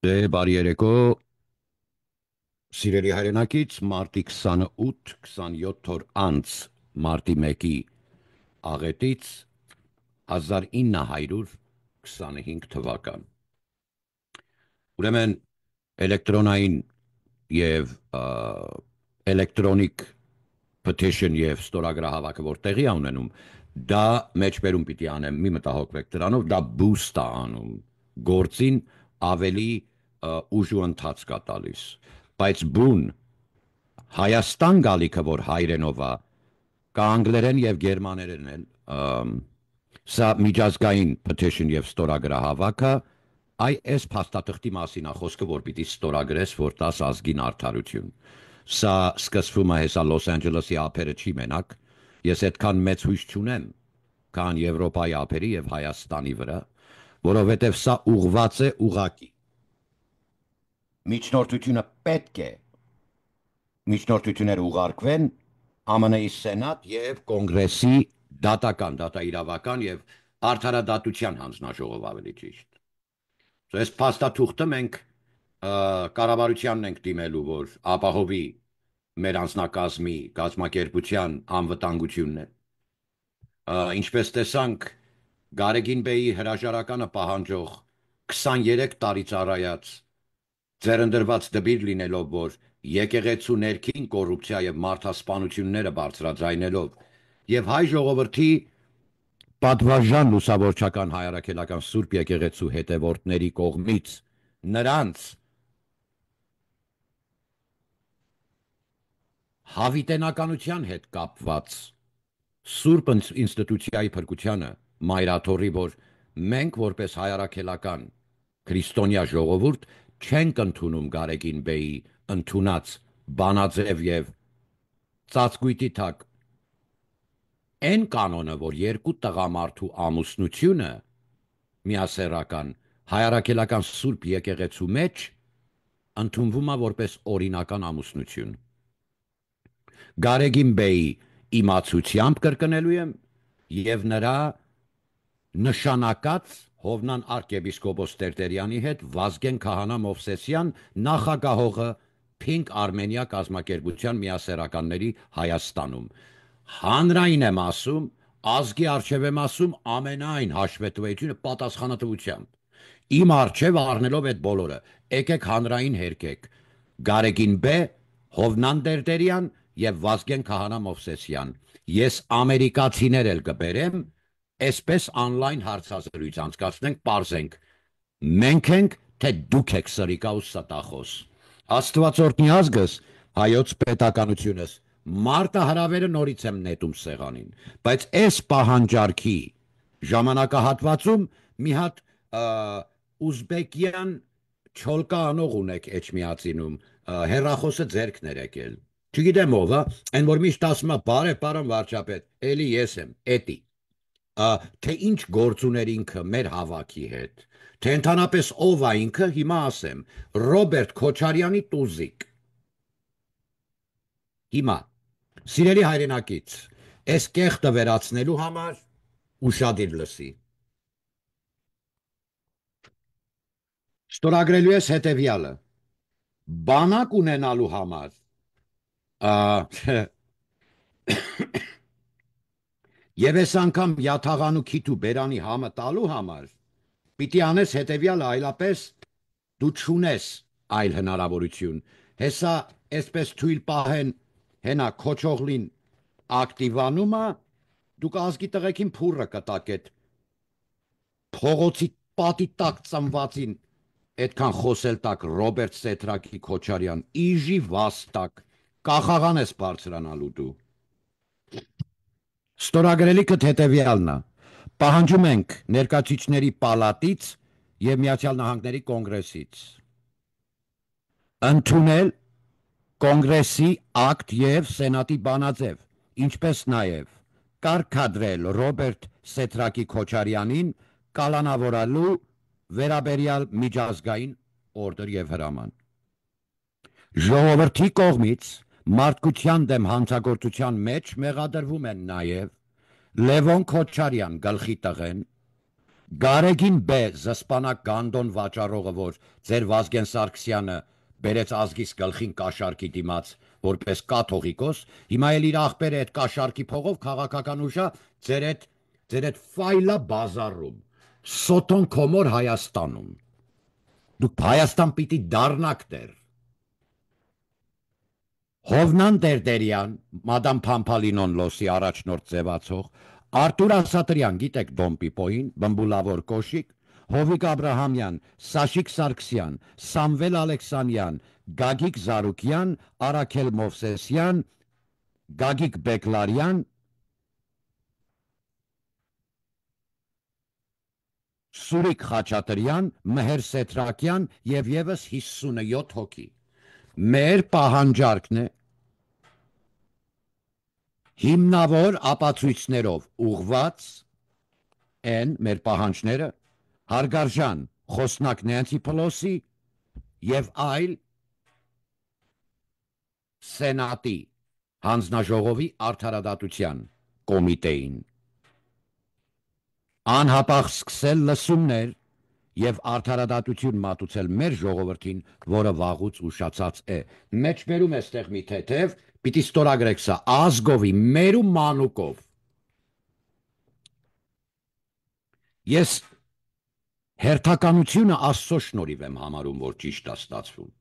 Բարի երեկո, սիրելի հայրենակից, մարտի 28-27 օր անց մարտի 1-ի աղետից 1925 թվական։ Ուրեմն էլեկտրոնային և էլեկտրոնիկ petition և ստորագրահավաքը որ տեղի է ունենում, դա մեջբերում պիտի անեմ, մի մտահոգվեք դրանով, դա boost է անում, գործին ավելի ուժու ընթաց կա տալիս, բայց բուն Հայաստան գալիքը, որ հայրենով է, կա անգլերեն և գերմաներեն էլ, սա միջազգային petition և ստորագրահավաքը, այս փաստաթղթի մասին է խոսքը, որ պիտի ստորագրես, որ տաս ազգին արդարություն։ Սա սկսվում է հեսա Լոս Անջելեսի ափերը չի մենակ, ես այդքան մեծ հույս չունեմ, քան Եվրոպայի ափերի և Հայաստանի վրա, որովհետև սա ուղղված է ուղղակի։ Միջնորդությունը պետք է միջնորդությունները ուղարկվեն ԱՄՆ-ի Սենատ և Կոնգրեսի դատաիրավական և արդարադատության հանձնաժողով ավելի ճիշտ։ Այս փաստաթուղթը մենք կառավարությանն ենք դիմելու, որ ապահովի մեր անձնակազմի կազմակերպության անվտանգությունն է։ Ինչպես տեսանք, Գարեգին Բեյի հրաժարականը պահանջող 23 տարի ծառայած ձեռնդրված դպիր լինելով, որ եկեղեցու ներքին կոռուպցիա և մարդասպանությունները բարձրաձայնելով և հայ ժողովրդի պատվարժան լուսավորչական հայրաքելական Սուրբ եկեղեցու հետևորդների կողմից նրանց հավիտենականության հետ կապված Սուրբ ինստիտուցիայի փրկությանը մայրաթորի, որ մենք որպես հայրաքելական քրիստոնյա ժողովուրդ չենք ընդունում Գարեգին Բեյի ընդունած բանաձև և ծածկույթի տակ այն կանոնը, որ երկու տղամարդու ամուսնությունը միասեռական հայրաքելական Սուրբ եկեղեցու մեջ ընդունվում է որպես օրինական ամուսնություն։ Գարեգին Բեյի իմացությամբ կրկնելու եմ և նրա նշանակած Հովնան arczepiskopos Տերտերյանի հետ Վազգեն Քահանա Մովսեսյան նախագահողը Pink Armenia կազմակերպության միասեռականների Հայաստանում։ Հանրային եմ ասում, ազգի առջև եմ ասում ամենայն հաշվետվությունը պատասխանատվությամբ։ Իմ առջև առնելով այդ բոլորը, եկեք հանրային հերկեք։ Գարեգին Բ, Հովնան Տերտերյան և Վազգեն Քահանա Մովսեսյան։ Ես ամերիկացիներ էլ կբերեմ, այսպես online հարցազրույց անցկացնենք, պարզենք։ Մենք ենք, թե դուք եք սրիկա ու ստախոս։ Աստվածորդնի ազգս, հայոց պետականությունս, մարտահրավերը նորից եմ նետում սեղանին, բայց այս պահանջարկի ժամանակահատվածում մի հատ ուզբեկյան չոլկա անող ունեք էջմիածինում, հեռախոսը ձերքն էր եկել։ Չգիտեմ ով է, այն որ միշտ ասում է բարև պարոն վարչապետ, էլի ես եմ, էտի։ Թե ինչ գործ ուներ ինքը մեր հավաքի հետ, թե ընդհանրապես ով է ինքը, հիմա ասեմ, Ռոբերտ Քոչարյանի տուզիկ։ Հիմա, սիրելի հայրենակից, այս կեղտը վերացնելու համար ուշադիր լսի։ Ստորագրելու ես հետևյալը, բանակ ունենալու համար, և ես անգամ յաթաղանու քիթ ու բերանի համը տալու համար, պիտի անես հետևյալը, այլապես դու չունես այլ հնարավորություն, հեսա այսպես թույլ պահեն հենա քոչողլին ակտիվանումը, դուք ազգի տղեկին փուրը կտակ էդ փողոցի պատի տակ ծնվածին այդքան խոսել տակ Ռոբերտ Սեթրակի Քոչարյան, իժի վաստակ, կախաղան ես բարձրանալու դու։ Ստորագրելիքդ հետևյալն է, պահանջում ենք ներկայացուցիչների պալատից և Միացյալ Նահանգների կոնգրեսից ընդունել կոնգրեսի ակտ և սենատի բանաձև, ինչպես նաև կարգադրել Ռոբերտ Սեթրակի Քոչարյանին կալանավորելու վերաբերյալ միջազգային օրդեր և հրաման։ Ժողովրդի կողմից մարդկության դեմ հանցագործության մեջ մեղադրվում են նաև Լևոն Քոչարյան գլխի տղեն, Գարեգին B զսպանակ Գանդոն վաճառողը, որ ձեր Վազգեն Սարգսյանը բերեց ազգիս գլխին կաշառքի դիմաց որպես կաթողիկոս, հիմա էլ իր ախպերը այդ կաշառքի փողով քաղաքական ուժա ձեր այդ ֆայլա բազարում, սոտոն կոմոր Հայաստանում։ Դուք Հայաստան պիտի դառնաք դեր։ Հովնան Տերտերյան, մադամ Փամփալինոն լոսի առաջնորդ ձևացող, Արտուր Ասատրյան, գիտեք Դոն Պիպոյին, բմբուլավոր կոշիկ, Հովիկ Աբրահամյան, Սաշիկ Սարգսյան, Սամվել Ալեքսանյան, Գագիկ Զարուկյան, Արաքել Մովսեսյան, Գագիկ Բեկլարյան, Սուրիկ Խաչատրյան, Մհեր Սեթրակյան եւ եւս 57 հոգի։ Մեր պահանջարկն է հիմնավոր ապացույցներով ուղված են մեր պահանջները հարգարժան Խոսնակ Նենսի Փելոսի եւ այլ Սենատի հանձնաժողովի արդարադատության կոմիտեին անհապաղ սկսել լսումներ եւ արդարադատություն մատուցել մեր ժողովրդին, որը վաղուց ուշացած է։ Մեջբերում էստեղ մի թեթև, պիտի ստորագրեք սա ազգովի մեր ու մանուկով։ Ես հերթականությունը Աստծո շնորհիվ եմ համարում, որ ճիշտ է ստացվում։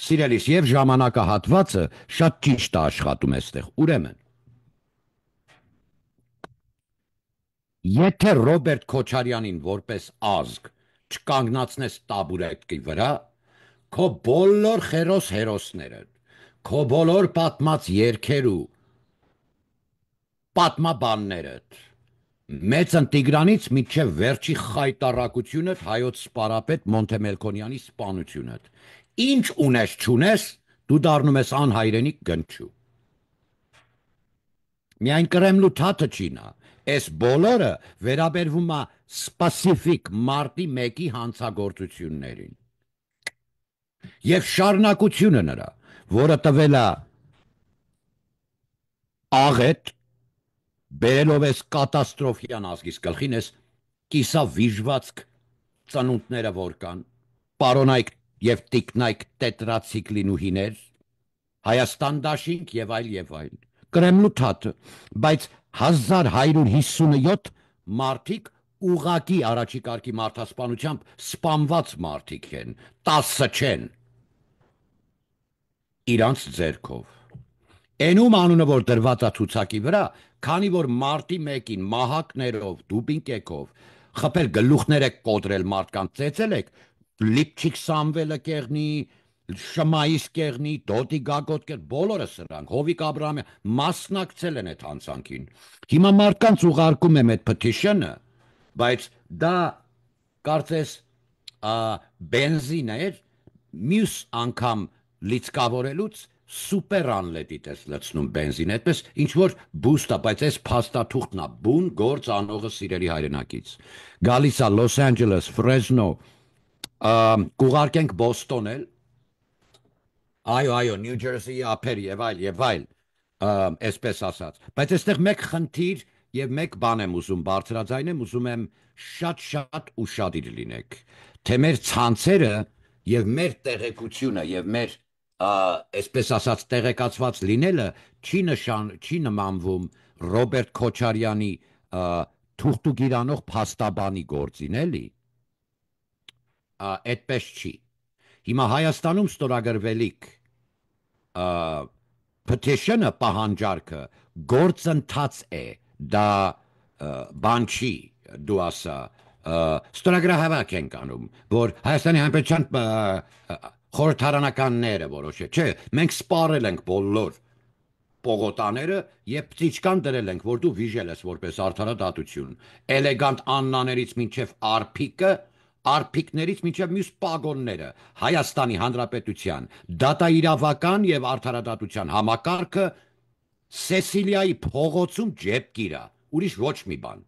Սիրելիս, եւ ժամանակահատվածը շատ ճիշտ է աշխատում էստեղ։ Ուրեմն Եթե Ռոբերտ Քոչարյանին որպես ազգ չկանգնացնես տաբուրետի վրա, քո բոլոր խերոս հերոսները, քո բոլոր պատմած երգեր ու պատմաբաններդ, Մեծն Տիգրանից մինչև վերջի խայտառակությունդ հայոց սպարապետ Մոնթե Մելքոնյանի սպանությունդ, ինչ ունես չունես, դու դառնում ես անհայրենի գնչու։ Միայն Կրեմլու թաթը չի նա, այս բոլորը վերաբերվում է սպասիֆիկ մարտի 1-ի հանցագործություններին։ Եվ շարունակությունը նրա, որը տվել է աղետ, բերելով ես կատաստրոֆյան ազգիս գլխին ես կիսավիժվածք ծնունդները որ կան, պարոնայք եւ տիկնայք տետրացիկլինուհիներ, Հայաստան դաշինք եւ այլ, Կրեմլու թաթը, բայց 1157 մարդիկ ուղակի առաջի կարգի մարդասպանությամբ սպանված մարդիկ են, 10 չեն, իրանց ձերքով։ Էնում անունը որ դրված է ցուցակի վրա, քանի որ մարտի 1-ին մահակներով, դուբինկեկով, խփել գլուխներ եք կոտրել մարդկանց ծեծել եք, Լիպչիկ Սամվելը կեղնի, Շմայիս կեղնի, Դոտի Գագոտ կեղնի, բոլորը սրանք, Հովիկ Աբրահամյան մասնակցել են այդ հանցանքին։ Հիմա մարդկանց ուղարկում եմ այդ petition-ը, բայց դա կարծես բենզին էր, մյուս անգամ լիցկավորելուց սուպեր անլետիտ ես լցնում բենզին, այդպես ինչ-որ բուստ է, բայց այս փաստաթուղթն է, բուն գործ անողը սիրելի հայրենակից։ Գալիս է Լոս Անջելես, Ֆրեզնո, կուղարկենք Բոստոն էլ, այո, Նյու Ջերսիի ափեր եւ այլ, այսպես ասած, բայց այստեղ մեկ խնդիր եւ մեկ բան եմ ուզում բարձրաձայնեմ, ուզում եմ շատ ուշադիր լինեք, թե մեր ցանցերը եւ մեր տեղեկությունը եւ մեր այսպես ասած տեղեկացված լինելը չի նմանվում Ռոբերտ Քոչարյանի թուղթուգիրանող փաստաբանի գործին, էլի։ Այդպես չի։ Հիմա Հայաստանում ստորագրվելիք petition-ը պահանջարկը գործընթաց է, դա բան չի, դու ասա, ստորագրահավաք ենք անում, որ Հայաստանի Հանրապետության խորհրդարանականները որոշել, չէ, մենք սպառել ենք բոլոր պողոտաները եւ ծիճկան դրել ենք, որ դու վիժել ես որպես արդարադատություն, էլեգանտ Աննաներից մինչև Արփիկը, Արփիկներից մինչև մյուս պագոնները, Հայաստանի Հանրապետության դատաիրավական եւ արդարադատության համակարգը Սեսիլիայի փողոցում ջեպկիրա, ուրիշ ոչ մի բան։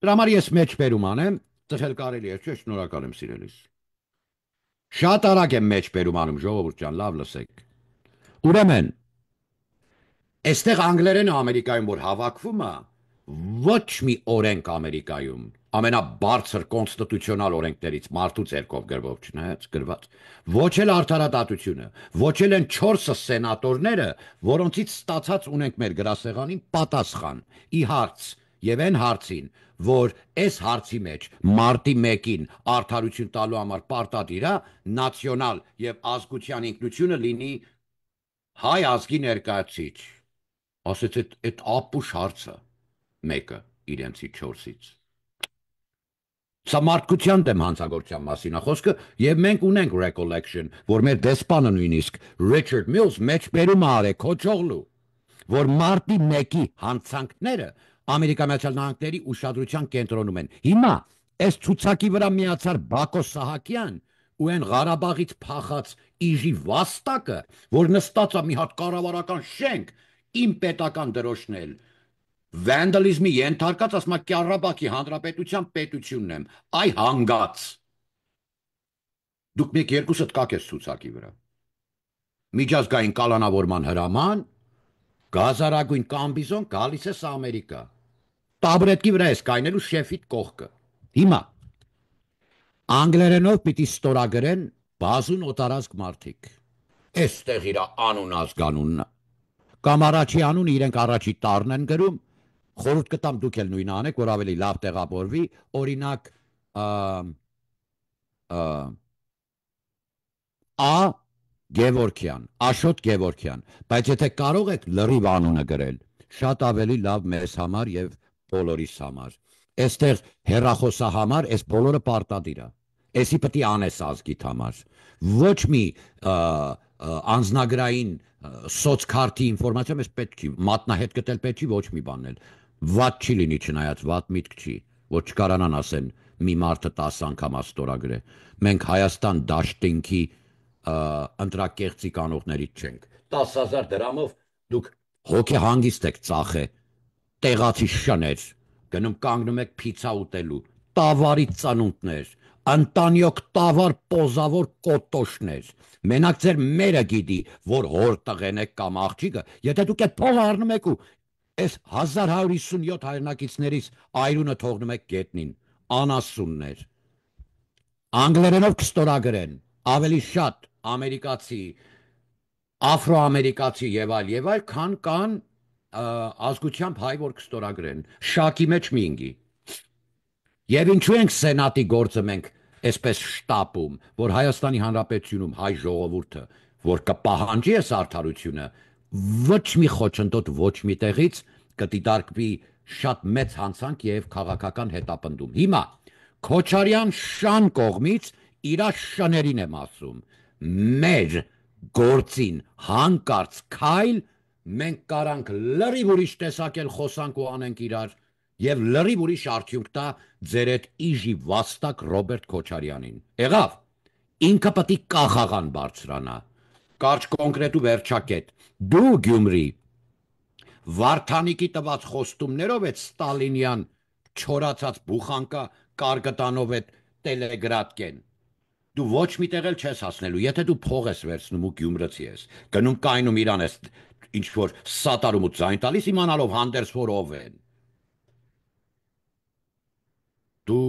Դրա համար ես մեջբերում անեմ, ծխել կարելի է, չէ, շնորհակալ եմ սիրելիս։ Շատ արագ եմ մեջբերում անում, ժողովուրդ ջան, լավ լսեք։ Ուրեմն Այստեղ անգլերենը Ամերիկայում որ հավաքվում է, ոչ մի օրենք Ամերիկայում, ամենաբարձր կոնստիտուցիոնալ օրենքներից մարդու ձեռքով գրվող չնայած գրված, ոչ էլ արդարադատությունը, ոչ էլ են 4 սենատորները, որոնցից ստացած ունենք մեր գրասեղանին պատասխան ի հարց եւ այն հարցին, որ այս հարցի մեջ մարտի 1-ին արդարություն տալու համար պարտադիր է նացիոնալ եւ ազգության ինքնությունը լինի հայ ազգի ներկայացիչ, ասեց այդ ապուշ հարցը մեկը իրենցի 4-ից։ Սա մարդկության դեմ հանցագործության մասին է խոսքը, եւ մենք ունենք recollection, որ մեր դեսպանը նույնիսկ Richard Mills մեջ բերում արեք քոչողլու, որ մարտի 1-ի հանցանքները Ամերիկայի Միացյալ Նահանգների ուշադրության կենտրոնում են։ Հիմա այս ցուցակի վրա միացար Բակո Սահակյան ու այն Ղարաբաղից փախած իժի վաստակը, որ նստած է մի հատ կառավարական շենք, իմ պետական դրոշն էլ վանդալիզմի ենթարկած ասма Կառաբաղի հանրապետության պետությունն եմ, այ հանգած։ Դուք մեկ երկուսդ կակես ցուցակի վրա։ Միջազգային կալանավորման հրաման, գազարագույն կամբիզոն գալիս է Ամերիկա։ Տաբրետի վրա ես կայնելու շեֆիդ կողքը։ Հիմա անգլերենով պիտի ստորագրեն բազուն օտարազգ մարդիկ։ Այստեղ իր անուն ազգանունն է։ Կամ առաջի անուն իրենք առաջի տառն են գրում, խորհուրդ կտամ դուք էլ նույնը անեք, որ ավելի լավ տեղավորվի, օրինակ Ա Գևորգյան, Աշոտ Գևորգյան, բայց եթե կարող եք լրիվ անունը գրել, շատ ավելի լավ մեզ համար եւ բոլորիս համար։ Այստեղ հերախոսահամար այս բոլորը պարտադիր է։ Էսի պետք է անես ազգիդ համար։ Ոչ մի անձնագրային սոցքարտի ինֆորմացիա մեզ պետք չի, մատնահետ գտել պետք չի, ոչ մի բանել։ Վատ չի լինի չնայած վատ միտք չի, որ չկարանան ասեն մի մարդը 10 անգամ աստորագրե։ Մենք Հայաստան դաշտինքի ընտրակեղծի կանողներից չենք։ 10,000 դրամով դուք հոգեհանգիստ եք ծախե, տեղացի շներ, գնում կանգնում եք փիցա ուտելու, տավարի ծանունտներ, ընտանյոք տավար պոզավոր կոտոշներ։ Մենակ ձեր մերը գիտի, որ հոր տղեն եք կամ աղջիկը, եթե դուք այդ փողը առնում եք ու այս 1157 հայրենակիցներից այրունը թողնում եք գետնին, անասուններ։ Անգլերենով կստորագրեն ավելի շատ ամերիկացի, աֆրոամերիկացի եւ այլ, քան կան ազգությամբ հայ, որ կստորագրեն, շակի մեջ մի ինգի։ Եվ ինչու ենք սենատի գործը մենք այսպես շտապում, որ Հայաստանի Հանրապետությունում հայ ժողովուրդը, որ կպահանջի այս արդարությունը, ոչ մի խոչընդոտ ոչ մի տեղից կդիտարկվի շատ մեծ հանցանք եւ քաղաքական հետապնդում։ Հիմա Քոչարյան շան կողմից իրա շներին եմ ասում, մեր գործին հանկարծ քայլ մենք կարանք լրիվ ուրիշ տեսակել խոսանք ու անենք իրար եւ լրիվ ուրիշ արդյունք տա ձեր այդ իժի վաստակ Ռոբերտ Քոչարյանին։ Եղավ, ինքը պետք է կախաղան բարձրանա։ Կարճ կոնկրետ ու վերջակետ։ Դու Գյումրի Վարդանիկի տված խոստումներով այդ Ստալինյան չորացած բուխանկա կարգտանով այդ տելեգրադկեն։ Դու ոչ մի տեղ էլ չես հասնելու, եթե դու փող ես վերցնում ու Գյումրեցի ես, գնում կայնում իրան ես ինչ որ սատարում ու ձայն տալիս իմանալով հանդերձ որ ով են։ Դու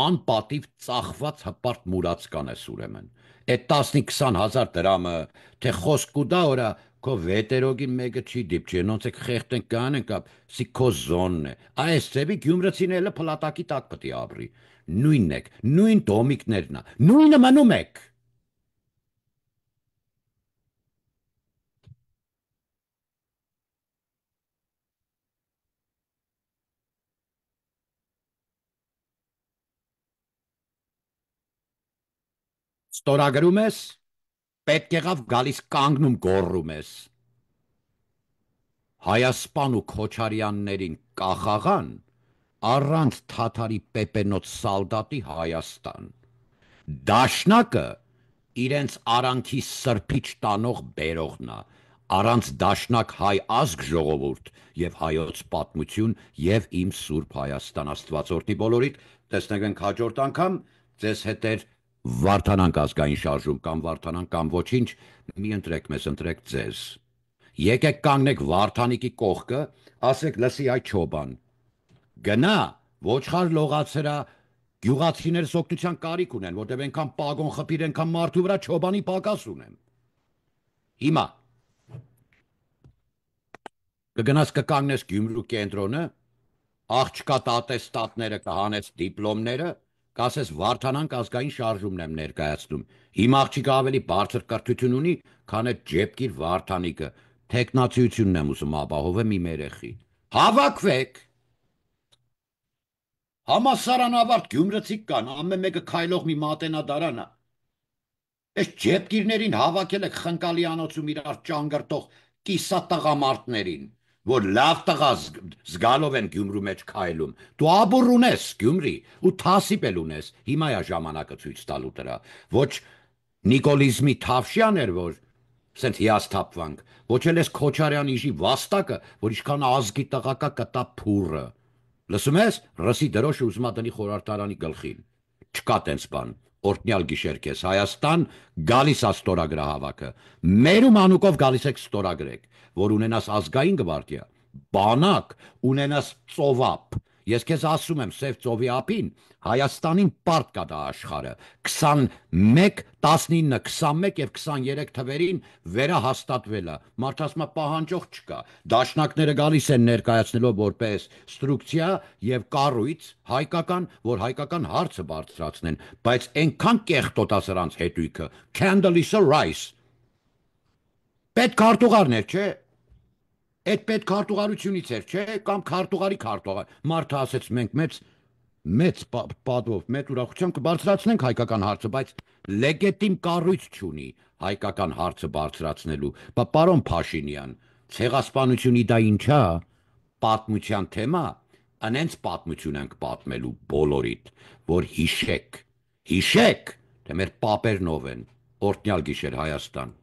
անպատիվ ծախված հպարտ մուրացկան ես ուրեմն։ Այդ 10-20 հազար դրամը, թե խոսք ու դա օրա քո վետերոգին մեկը չի դիպչի, նոնց եք խեղտեն կանեն կապ, սի քո զոնն է։ Այս ձևի Գյումրեցին էլը փլատակի տակ պետք է ապրի։ Նույնն եք, նույն դոմիկներն է, նույնը մնում եք։ Ստորագրում ես, պետք եղավ գալիս կանգնում գոռում ես։ Հայասպան ու Քոչարյաններին կախաղան առանց թաթարի պեպենոց սալդատի Հայաստան։ Դաշնակը իրենց արանքի սրբիչ տանող բերողն է, առանց դաշնակ հայ ազգ ժողովուրդ եւ հայոց պատմություն եւ իմ սուրբ Հայաստան Աստվածորդի բոլորիդ տեսնենք ենք հաջորդ անգամ ձեզ հետեր Վարդանանք ազգային շարժում կամ Վարդանանք կամ ոչինչ մի ընտրեք մեզ ընտրեք ձեզ Եկեք կանգնեք Վարդանիկի կողքը, ասեք լսի այ Չոբան։ Գնա, ոչխար լողացրա, գյուղացիներս օգնության կարիք ունեն, որտեղ այնքան պագոն խփիր, այնքան մարդու վրա Չոբանի պակաս ունեմ։ Հիմա կգնաս կկանգնես Գյումրու կենտրոնը, աղջկա տատեստատները կհանես դիպլոմները, կասես Վարդանանք ազգային շարժումն եմ ներկայացնում։ Հիմա աղջիկը ավելի բարձր կրթություն ունի, քան այդ ջեպկիր Վարդանիկը։ Տեխնացիությունն եմ ուզում ապահովեմ իմ երեխի։ Հավաքվեք։ Համասարան ավարտ Գյումրեցիք կան, ամեն մեկը քայլող մի մատենադարան է։ Այս ջեպկիրներին հավաքել եք խնկալի անոցում իրար ճանգրտող կիսա տղամարդներին, որ լավ տղա զգալով են Գյումրու մեջ քայլում։ Դու աբուր ունես Գյումրի ու թասիպ էլ ունես, հիմա է ժամանակը ցույց տալու դրա։ Ոչ նիկոլիզմի թավշյան էր, որ սենց հիասթափվանք, ոչ էլ ես Քոչարյան իժի վաստակը, որ ինչքան ազգի տղակա կտա փուրը։ Լսում ես, ռսի դրոշը ուզում ա դնի խորհրդարանի գլխին։ Չկա տենց բան։ Օրտնյալ գիշեր քեզ Հայաստան գալիս ա ստորագրահավաքը։ Մերում անուկով գալիս եք ստորագրեք, որ ունենաս ազգային գվարդիա, բանակ, ունենաս ծովապ։ Ես քեզ ասում եմ, Սև ծովի ափին Հայաստանին պարտ կա դա աշխարհը։ 21, 19, 21 եւ 23 թվերին վերահաստատվել է։ Մարդ ասում է պահանջող չկա։ Դաշնակները գալիս են ներկայացնելով որպես ստրուկցիա եւ կառույց հայկական, որ հայկական հարցը բարձրացնեն, բայց այնքան կեղտոտ է սրանց հետույքը։ Condoleezza Rice պետ քարտուղարներ, չէ՞։ Այդ պետ քարտուղարությունից էր, չէ՞, կամ քարտուղարի քարտուղար։ Մարդը ասեց մենք մեծ պատվով, մեծ ուրախությամբ կբարձրացնենք հայկական հարցը, բայց լեգիտիմ կառույց չունի հայկական հարցը բարձրացնելու։ Բա պարոն Փաշինյան, ցեղասպանությունի դա ինչա՞, պատմության թեմա, անենց պատմություն ենք պատմելու բոլորիդ, որ հիշեք, թե մեր պապերն ով են, օրտնյալ գիշեր Հայաստան։